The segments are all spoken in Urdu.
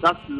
10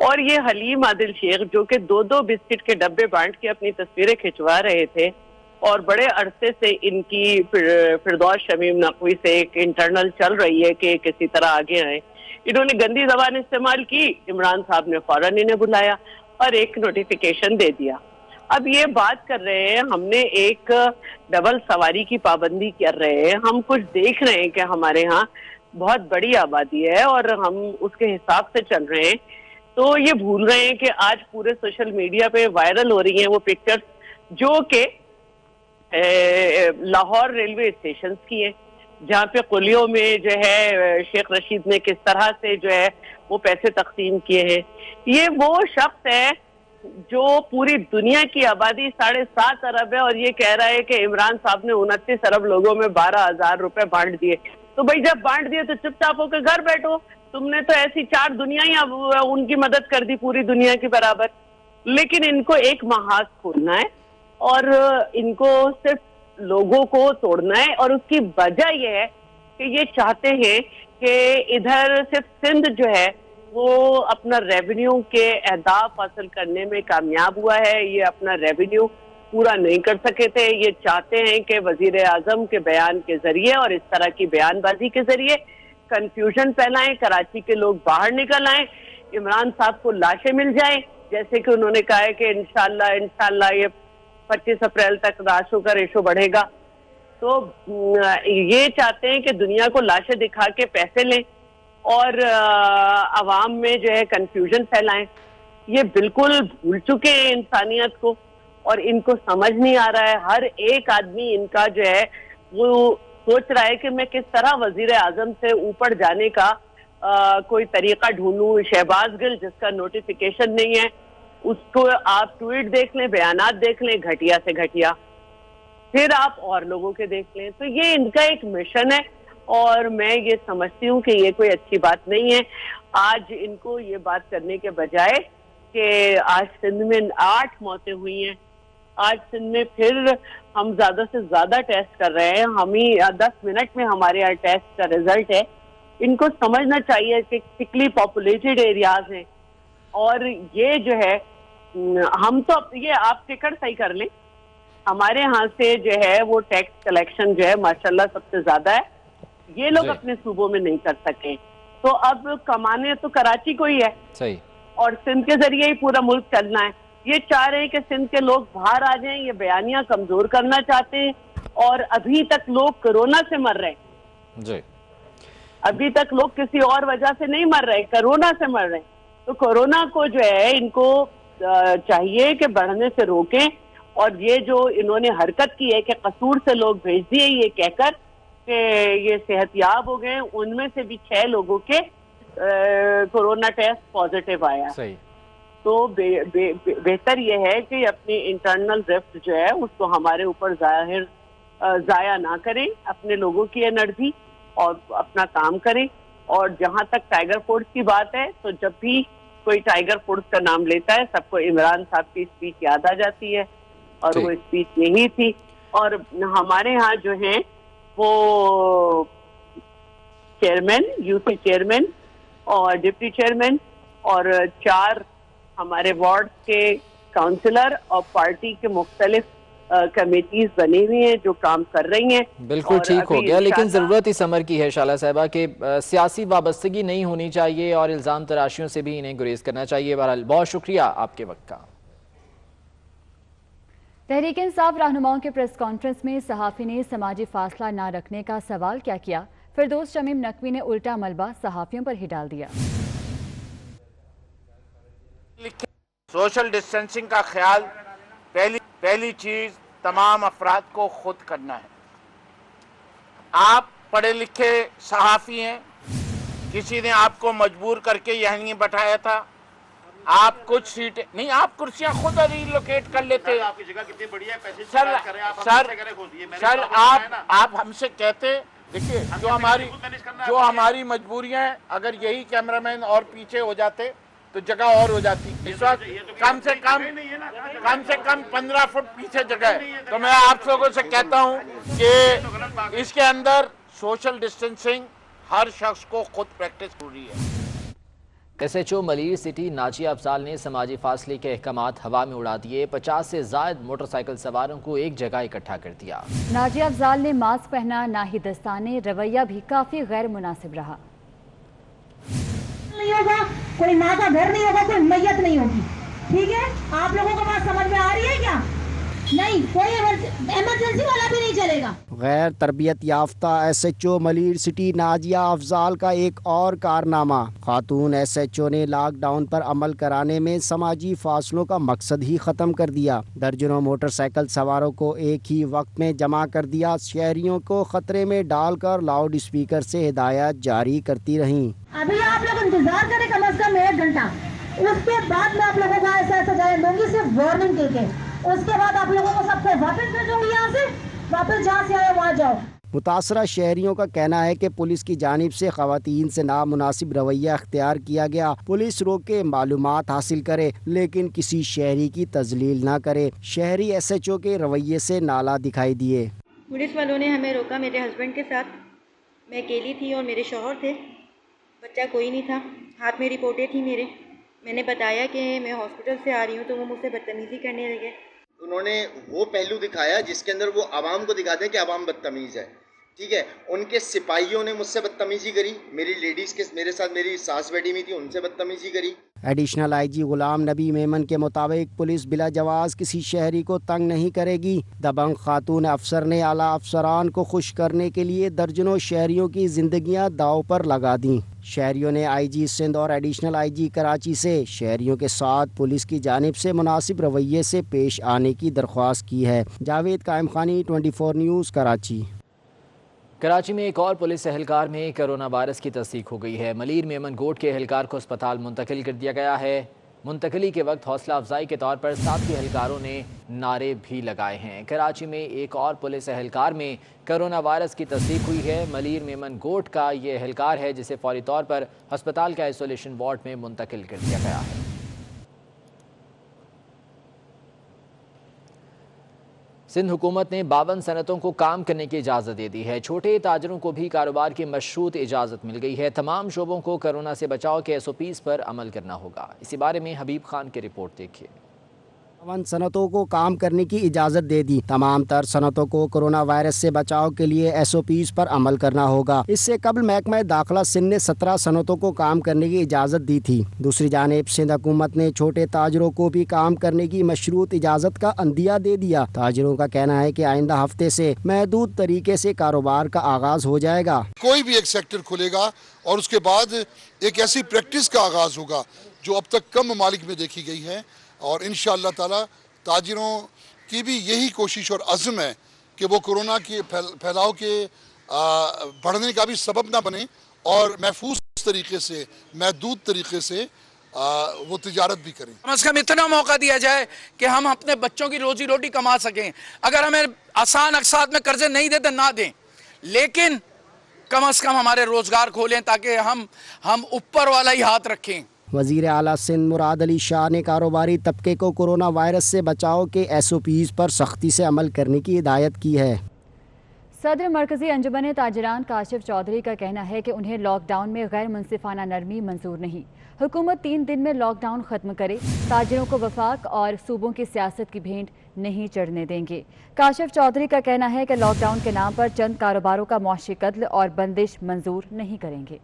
اور یہ حلیم عادل شیخ جو کہ 2 بسکٹ کے ڈبے بانٹ کے اپنی تصویریں کھنچوا رہے تھے اور بڑے عرصے سے ان کی فردوس شمیم نقوی سے ایک انٹرنل چل رہی ہے کہ کسی طرح آگے آئیں، انہوں نے گندی زبان استعمال کی، عمران صاحب نے فوراً انہیں بلایا اور ایک نوٹیفیکیشن دے دیا۔ اب یہ بات کر رہے ہیں ہم نے ایک ڈبل سواری کی پابندی کر رہے ہیں، ہم کچھ دیکھ رہے ہیں کہ ہمارے ہاں بہت بڑی آبادی ہے اور ہم اس کے حساب سے چل رہے ہیں، تو یہ بھول رہے ہیں کہ آج پورے سوشل میڈیا پہ وائرل ہو رہی ہیں وہ پکچرز جو کہ لاہور ریلوے اسٹیشنز کی ہیں، جہاں پہ قلیوں میں جو ہے شیخ رشید نے کس طرح سے جو ہے وہ پیسے تقسیم کیے ہیں۔ یہ وہ شخص ہے جو پوری دنیا کی آبادی 7.5 ارب ہے اور یہ کہہ رہا ہے کہ عمران صاحب نے 29 ارب لوگوں میں 12,000 روپے بانٹ دیے۔ تو بھائی جب بانٹ دیے تو چپ چاپ ہو کے گھر بیٹھو، تم نے تو ایسی 4 دنیا ہی ان کی مدد کر دی پوری دنیا کی برابر۔ لیکن ان کو ایک محاذ کھولنا ہے اور ان کو صرف لوگوں کو توڑنا ہے، اور اس کی وجہ یہ ہے کہ یہ چاہتے ہیں کہ ادھر صرف سندھ جو ہے وہ اپنا ریونیو کے اہداف حاصل کرنے میں کامیاب ہوا ہے، یہ اپنا ریونیو پورا نہیں کر سکے تھے۔ یہ چاہتے ہیں کہ وزیر اعظم کے بیان کے ذریعے اور اس طرح کی بیان بازی کے ذریعے کنفیوژن پھیلائیں، کراچی کے لوگ باہر نکل آئیں، عمران صاحب کو لاشیں مل جائیں، جیسے کہ انہوں نے کہا ہے کہ انشاءاللہ یہ 25 اپریل تک راشوں کا ریشو بڑھے گا۔ تو یہ چاہتے ہیں کہ دنیا کو لاشیں دکھا کے پیسے لیں اور عوام میں جو ہے کنفیوژن پھیلائیں۔ یہ بالکل بھول چکے ہیں انسانیت کو اور ان کو سمجھ نہیں آ رہا ہے۔ ہر ایک آدمی ان کا جو ہے وہ سوچ رہا ہے کہ میں کس طرح وزیر اعظم سے اوپر جانے کا کوئی طریقہ ڈھونڈوں۔ شہباز گل جس کا نوٹیفیکیشن نہیں ہے اس کو آپ ٹویٹ دیکھ لیں، بیانات دیکھ لیں، گھٹیا سے گھٹیا، پھر آپ اور لوگوں کے دیکھ لیں۔ تو یہ ان کا ایک مشن ہے اور میں یہ سمجھتی ہوں کہ یہ کوئی اچھی بات نہیں ہے۔ آج ان کو یہ بات کرنے کے بجائے کہ آج سندھ میں 8 موتیں ہوئی ہیں، آج سندھ میں پھر ہم زیادہ سے زیادہ ٹیسٹ کر رہے ہیں، ہم ہی 10 منٹ میں ہمارے یہاں ٹیسٹ کا رزلٹ ہے۔ ان کو سمجھنا چاہیے کہ تھکلی پاپولیٹڈ ایریاز ہیں اور یہ جو ہے ہم تو یہ آپ ٹکٹ صحیح کر لیں، ہمارے ہاں سے جو ہے وہ ٹیکس کلیکشن جو ہے ماشاءاللہ سب سے زیادہ ہے، یہ لوگ اپنے صوبوں میں نہیں کر سکے، تو اب کمانے تو کراچی کو ہی ہے صحیح، اور سندھ کے ذریعے ہی پورا ملک چلنا ہے۔ یہ چاہ رہے ہیں کہ سندھ کے لوگ باہر آ جائیں، یہ بیانیاں کمزور کرنا چاہتے ہیں، اور ابھی تک لوگ کورونا سے مر رہے ہیں جی، ابھی تک لوگ کسی اور وجہ سے نہیں مر رہے، کورونا سے مر رہے ہیں۔ تو کورونا کو جو ہے ان کو چاہیے کہ بڑھنے سے روکیں، اور یہ جو انہوں نے حرکت کی ہے کہ قصور سے لوگ بھیج دیے یہ کہہ کر کہ یہ صحت یاب ہو گئے، ان میں سے بھی 6 لوگوں کے کورونا ٹیسٹ پازیٹیو آیا۔ صحیح، تو بہتر یہ ہے کہ اپنی انٹرنل رفٹ جو ہے اس کو ہمارے اوپر ضائع نہ کریں، اپنے لوگوں کی انرجی اور اپنا کام کریں۔ اور جہاں تک ٹائیگر فورس کی بات ہے تو جب بھی کوئی ٹائیگر فورس کا نام لیتا ہے سب کو عمران صاحب کی اسپیچ یاد آ جاتی ہے، اور وہ اسپیچ یہی تھی۔ اور ہمارے ہاں جو ہیں وہ چیئرمین، یو سی چیئرمین اور ڈپٹی چیئرمین اور 4 ہمارے وارڈ کے کاؤنسلر اور پارٹی کے مختلف کمیٹیز بنی ہوئی ہیں جو کام کر رہی ہیں۔ بالکل ٹھیک ہو گیا، لیکن ضرورت اس امر کی ہے شعلہ صاحبہ کہ سیاسی وابستگی نہیں ہونی چاہیے اور الزام تراشیوں سے بھی انہیں گریز کرنا چاہیے۔ بہرحال بہت شکریہ آپ کے وقت کا۔ تحریک انصاف رہنماؤں کے پریس کانفرنس میں صحافی نے سماجی فاصلہ نہ رکھنے کا سوال کیا؟ فردوس شمیم نقوی نے الٹا ملبہ صحافیوں پر ہی ڈال دیا۔ سوشل ڈسٹینسنگ کا خیال پہلی چیز تمام افراد کو خود کرنا ہے۔ آپ پڑھے لکھے صحافی ہیں، کسی نے آپ کو مجبور کر کے یہیں نہیں بٹھایا تھا، آپ کچھ سیٹیں نہیں، آپ کرسیاں خود ریلوکیٹ کر لیتے۔ سر آپ ہم سے کہتے، دیکھیے جو ہماری مجبوریاں ہیں، اگر یہی کیمرامین اور پیچھے ہو جاتے تو جگہ اور ہو جاتی۔ اس وقت کم سے کم 15 فٹ پیچھے جگہ ہے۔ تو میں آپ لوگوں سے کہتا ہوں کہ اس کے اندر سوشل ڈسٹینسنگ ہر شخص کو خود پریکٹس ہو رہی ہے۔ SHO ملیر سٹی ناجیہ افضال نے سماجی فاصلے کے احکامات ہوا میں اڑا دیے، 50 سے زائد موٹر سائیکل سواروں کو ایک جگہ اکٹھا کر دیا۔ ناجیہ افضال نے ماسک پہنا نہ ہی دستانے، رویہ بھی کافی غیر مناسب رہا۔ نہیں ہوگا، کوئی ماں کا گھر نہیں ہوگا، کوئی میت نہیں ہوگی، ٹھیک ہے؟ آپ لوگوں کو بات سمجھ میں آ رہی ہے کیا؟ نہیں، کوئی ایمرجنسی والا بھی نہیں چلے گا۔ غیر تربیت یافتہ SHO ملیر سٹی ناجیہ افضال کا ایک اور کارنامہ۔ خاتون SHO نے لاک ڈاؤن پر عمل کرانے میں سماجی فاصلوں کا مقصد ہی ختم کر دیا۔ درجنوں موٹر سائیکل سواروں کو ایک ہی وقت میں جمع کر دیا، شہریوں کو خطرے میں ڈال کر لاؤڈ اسپیکر سے ہدایات جاری کرتی رہیں۔ ابھی آپ لوگ انتظار کریں کم از کم 1 گھنٹہ، اس کے بعد میں آپ لوگوں کو ایسا جائے دوں گی، صرف وارننگ دے کے، اس کے بعد آپ لوگوں کو سب کو واپس بھیجوں گی، یہاں سے واپس جہاں سے آئے وہاں جاؤ۔ متاثرہ شہریوں کا کہنا ہے کہ پولیس کی جانب سے خواتین سے نامناسب رویہ اختیار کیا گیا۔ پولیس روکے، معلومات حاصل کرے لیکن کسی شہری کی تذلیل نہ کرے۔ شہری SHO کے رویے سے نالاں دکھائی دیے۔ پولیس والوں نے ہمیں روکا، میرے ہسبینڈ کے ساتھ، میں اکیلی تھی اور میرے شوہر تھے، بچہ کوئی نہیں تھا، ہاتھ میں رپورٹیں تھیں میرے۔ میں نے بتایا کہ میں ہاسپٹل سے آ رہی ہوں تو وہ مجھ سے بدتمیزی کرنے لگے۔ انہوں نے وہ پہلو دکھایا جس کے اندر وہ عوام کو دکھاتے ہیں کہ عوام بدتمیز ہے، ٹھیک ہے؟ ان کے سپاہیوں نے مجھ سے بدتمیزی کری، میری لیڈیز کے میرے ساتھ میری ساس بیٹی ہوئی تھی، ان سے بدتمیزی کری۔ ایڈیشنل IG غلام نبی میمن کے مطابق پولیس بلا جواز کسی شہری کو تنگ نہیں کرے گی۔ دبنگ خاتون افسر نے اعلیٰ افسران کو خوش کرنے کے لیے درجنوں شہریوں کی زندگیاں داؤ پر لگا دیں۔ شہریوں نے IG سندھ اور ایڈیشنل IG کراچی سے شہریوں کے ساتھ پولیس کی جانب سے مناسب رویے سے پیش آنے کی درخواست کی ہے۔ جاوید قائم خانی، 24 نیوز، کراچی۔ کراچی میں ایک اور پولیس اہلکار میں کرونا وائرس کی تصدیق ہو گئی ہے۔ ملیر میمن گوٹ کے اہلکار کو اسپتال منتقل کر دیا گیا ہے۔ منتقلی کے وقت حوصلہ افزائی کے طور پر ساتھی اہلکاروں نے نعرے بھی لگائے ہیں۔ کراچی میں ایک اور پولیس اہلکار میں کرونا وائرس کی تصدیق ہوئی ہے۔ ملیر میمن گوٹ کا یہ اہلکار ہے جسے فوری طور پر ہسپتال کا آئسولیشن وارڈ میں منتقل کر دیا گیا ہے۔ سندھ حکومت نے 52 صنعتوں کو کام کرنے کی اجازت دے دی ہے۔ چھوٹے تاجروں کو بھی کاروبار کی مشروط اجازت مل گئی ہے۔ تمام شعبوں کو کورونا سے بچاؤ کے SOPs پر عمل کرنا ہوگا۔ اسی بارے میں حبیب خان کی رپورٹ دیکھیے۔ 52 صنعتوں کو کام کرنے کی اجازت دے دی۔ تمام تر صنعتوں کو کورونا وائرس سے بچاؤ کے لیے SOPs پر عمل کرنا ہوگا۔ اس سے قبل محکمہ داخلہ سندھ نے 17 صنعتوں کو کام کرنے کی اجازت دی تھی۔ دوسری جانب سندھ حکومت نے چھوٹے تاجروں کو بھی کام کرنے کی مشروط اجازت کا عندیہ دے دیا۔ تاجروں کا کہنا ہے کہ آئندہ ہفتے سے محدود طریقے سے کاروبار کا آغاز ہو جائے گا۔ کوئی بھی ایک سیکٹر کھلے گا اور اس کے بعد ایک ایسی پریکٹس کا آغاز ہوگا جو اب تک کم ممالک میں دیکھی گئی ہے، اور انشاءاللہ تعالی تاجروں کی بھی یہی کوشش اور عزم ہے کہ وہ کورونا کے پھیلاؤ کے بڑھنے کا بھی سبب نہ بنے اور محفوظ طریقے سے، محدود طریقے سے وہ تجارت بھی کریں۔ کم از کم اتنا موقع دیا جائے کہ ہم اپنے بچوں کی روزی روٹی کما سکیں۔ اگر ہمیں آسان اقساط میں قرضے نہیں دیتے نہ دیں، لیکن کم از کم ہمارے روزگار کھولیں تاکہ ہم اوپر والا ہی ہاتھ رکھیں۔ وزیر اعلیٰ سندھ مراد علی شاہ نے کاروباری طبقے کو کورونا وائرس سے بچاؤ کے SOPs پر سختی سے عمل کرنے کی ہدایت کی ہے۔ صدر مرکزی انجمن تاجران کاشف چودھری کا کہنا ہے کہ انہیں لاک ڈاؤن میں غیر منصفانہ نرمی منظور نہیں۔ حکومت 3 دن میں لاک ڈاؤن ختم کرے، تاجروں کو وفاق اور صوبوں کی سیاست کی بھینٹ نہیں چڑھنے دیں گے۔ کاشف چودھری کا کہنا ہے کہ لاک ڈاؤن کے نام پر چند کاروباروں کا معاشی قتل اور بندش منظور نہیں کریں گے۔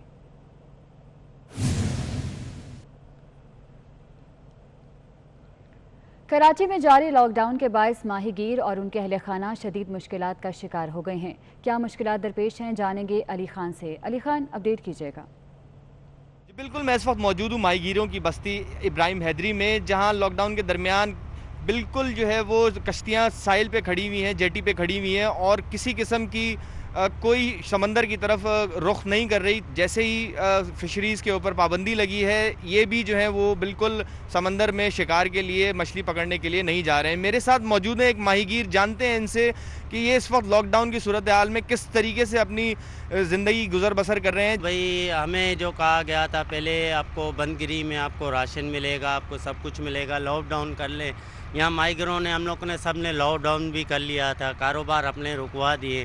کراچی میں جاری لاک ڈاؤن کے باعث ماہی گیر اور ان کے اہل خانہ شدید مشکلات کا شکار ہو گئے ہیں۔ کیا مشکلات درپیش ہیں، جانیں گے علی خان سے۔ علی خان، اپڈیٹ کیجیے گا۔ بالکل، میں اس وقت موجود ہوں ماہی گیروں کی بستی ابراہیم حیدری میں، جہاں لاک ڈاؤن کے درمیان بالکل جو ہے وہ کشتیاں ساحل پہ کھڑی ہوئی ہیں، جیٹی پہ کھڑی ہوئی ہیں، اور کسی قسم کی کوئی سمندر کی طرف رخ نہیں کر رہی۔ جیسے ہی فشریز کے اوپر پابندی لگی ہے، یہ بھی جو ہے وہ بالکل سمندر میں شکار کے لیے، مچھلی پکڑنے کے لیے نہیں جا رہے ہیں۔ میرے ساتھ موجود ہیں ایک ماہی گیر، جانتے ہیں ان سے کہ یہ اس وقت لاک ڈاؤن کی صورتحال میں کس طریقے سے اپنی زندگی گزر بسر کر رہے ہیں۔ بھائی ہمیں جو کہا گیا تھا پہلے، آپ کو بند گیری میں آپ کو راشن ملے گا، آپ کو سب کچھ ملے گا، لاک ڈاؤن کر لیں۔ یہاں ماہی گیروں نے، ہم لوگوں نے سب نے لاک ڈاؤن بھی کر لیا تھا، کاروبار اپنے رکوا دیے،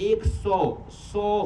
100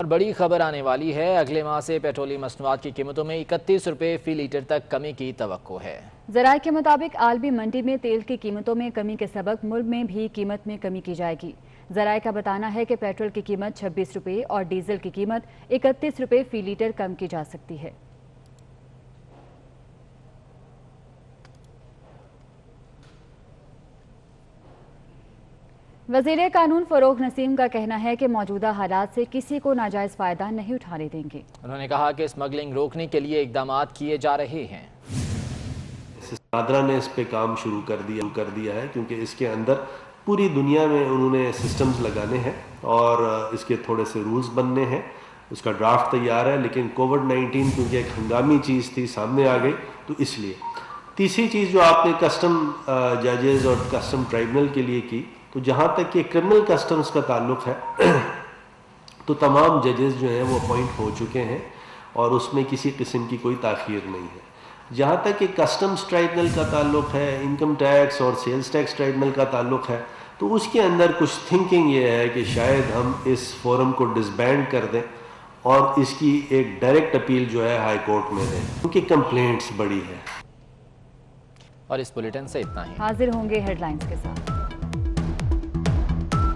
اور بڑی خبر آنے والی ہے، اگلے ماہ سے پیٹرولیم مصنوعات کی قیمتوں میں 31 روپے فی لیٹر تک کمی کی توقع ہے۔ ذرائع کے مطابق عالمی منڈی میں تیل کی قیمتوں میں کمی کے سبب ملک میں بھی قیمت میں کمی کی جائے گی۔ ذرائع کا بتانا ہے کہ پیٹرول کی قیمت 26 روپے اور ڈیزل کی قیمت 31 روپے فی لیٹر کم کی جا سکتی ہے۔ وزیر قانون فروغ نسیم کا کہنا ہے کہ موجودہ حالات سے کسی کو ناجائز فائدہ نہیں اٹھانے دیں گے۔ انہوں نے کہا کہ اسمگلنگ روکنے کے لیے اقدامات کیے جا رہے ہیں۔ نادرا نے اس پہ کام شروع کر دیا ہے کیونکہ اس کے اندر پوری دنیا میں انہوں نے سسٹمز لگانے ہیں اور اس کے تھوڑے سے رولز بننے ہیں۔ اس کا ڈرافٹ تیار ہے، لیکن کووڈ-19 کیونکہ ایک ہنگامی چیز تھی سامنے آ گئی، تو اس لیے تیسری چیز جو آپ نے کسٹم ججز اور کسٹم ٹرائبونل کے لیے کی، تو جہاں تک کہ کرمنل کسٹمز کا تعلق ہے تو تمام ججز جو ہیں وہ اپوائنٹ ہو چکے ہیں اور اس میں کسی قسم کی کوئی تاخیر نہیں ہے۔ جہاں تک کہ کسٹمز ٹرائبونل کا تعلق ہے، انکم ٹیکس اور سیلز ٹیکس ٹرائبونل کا تعلق ہے، تو اس کے اندر کچھ تھنکنگ یہ ہے کہ شاید ہم اس فورم کو ڈسبینڈ کر دیں اور اس کی ایک ڈائریکٹ اپیل جو ہے ہائی کورٹ میں دیں، کیونکہ کمپلینٹس بڑی ہے۔ اور اس بلیٹن سے اتنا ہی۔ حاضر ہوں گے ہیڈ لائنز کے ساتھ۔